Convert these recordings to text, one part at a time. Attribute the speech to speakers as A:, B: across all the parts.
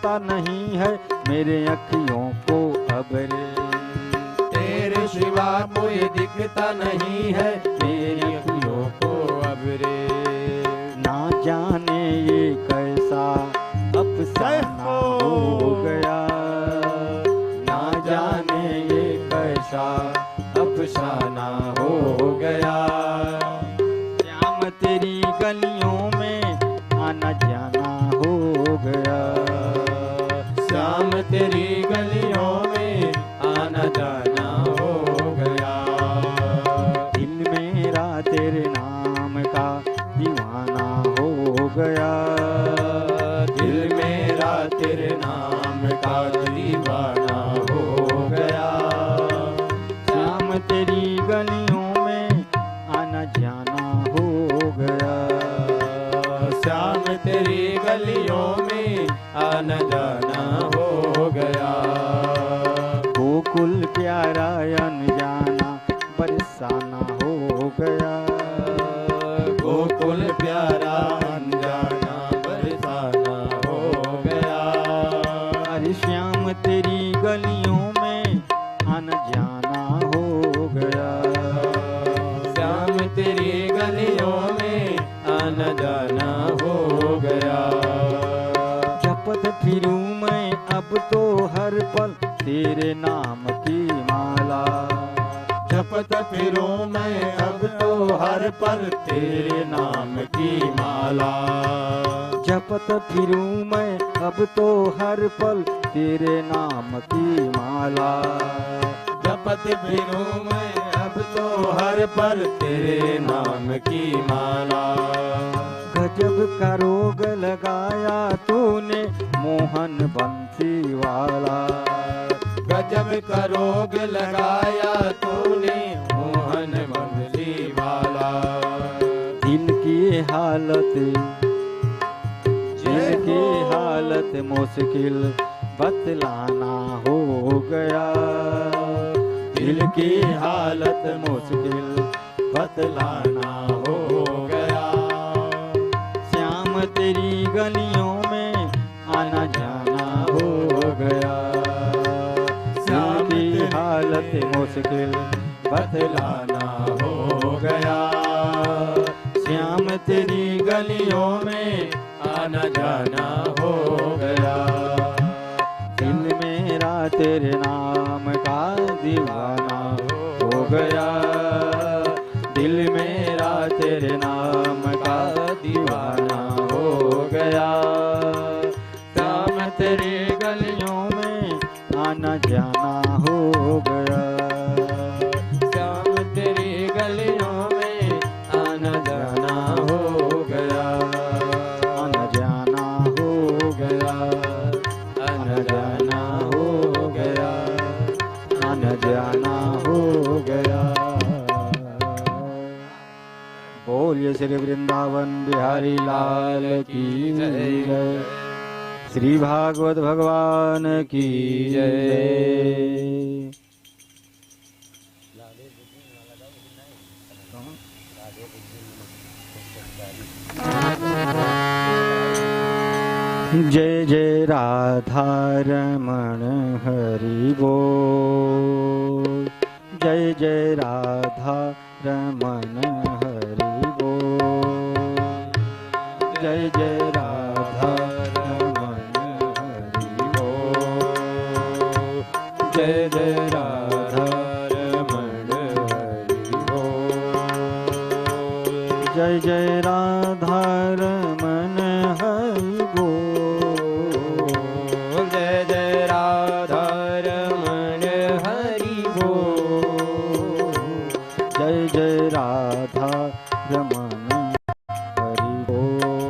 A: दिखता नहीं है मेरे अखियों को अब रे।
B: तेरे सिवा कोई दिखता नहीं है मेरी अखियों को अब रे।
A: ना जाने ये कैसा अफसाना हो गया,
B: ना जाने ये कैसा अफसाना हो गया।
A: श्याम तेरी गलियों में आना जाना हो गया,
B: श्याम तेरी गलियों में आना जाना हो गया।
A: दिल मेरा तेरे नाम का दीवाना हो गया,
B: दिल मेरा तेरे नाम का दीवाना हो गया।
A: श्याम तेरी गलियों में आना जाना हो गया,
B: श्याम तेरी गलियों में आना जाना हो गया।
A: गोकुल प्यारा अनजाना बरसाना हो गया,
B: गोकुल प्यारा अनजाना बरसाना हो गया।
A: अरे श्याम तेरी गलियों में आना जाना हो गया,
B: श्याम तेरी गलियों में आना जाना हो गया।
A: जपत फिरूं मैं अब तो हर पल तेरे नाम की माला,
B: जपत फिरूं मैं अब तो हर पल तेरे नाम की माला।
A: जपत फिरूं मैं अब तो हर पल तेरे नाम की माला।
B: जपत फिरूं मैं अब तो हर पल तेरे नाम की माला।
A: गजब का रोग लगाया तूने मोहन बंसी वाला,
B: गजब का रोग लगाया तूने मोहन बंसी वाला।
A: दिल की हालत, दिल की हालत मुश्किल बतलाना हो गया,
B: दिल की हालत मुश्किल बतलाना हो गया।
A: श्याम तेरी गलियों में आना जाना हो गया,
B: श्याम
A: की
B: तेरी
A: हालत मुश्किल
B: बतलाना हो गया।
A: श्याम तेरी
B: गलियों में आना जाना हो गया।
A: दिल मेरा तेरे नाम का दीवाना हो गया, दिल मेरा तेरे नाम का दीवाना हो गया। श्याम तेरी गलियों में आना जाना हो गया,
B: श्याम तेरी गलियों में आना जाना हो गया।
A: आना जाना हो गया,
B: आना जाना हो गया।
A: आना जाना हो गया। बोलिए श्री वृंदावन बिहारी लाल की जय, श्री भागवत भगवान की जय। जय जय राधा रमण हरि बोल, जय जय राधा रमण हरि बोल, जय जय राधा रमण हरि बोल, जय जय राधा रमण हरि बोल, जय जय राधा रमण हरि बोल,
B: जय जय राधा रमण हरि बोल,
A: जय जय राधा रमण हरि बोल,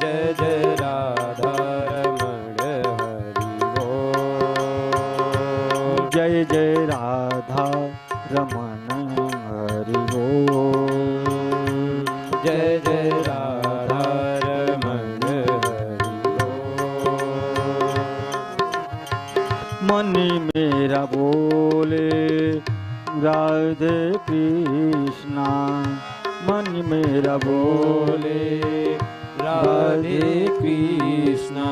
B: जय जय राधा रमण हरि बोल,
A: जय जय राधा रमण हरि बोल,
B: जय जय राधा रमण हरि बोल।
A: मन मेरा बोले राधे कृष्णा, मन मेरा बोले
B: राधे कृष्णा,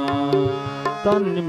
A: तन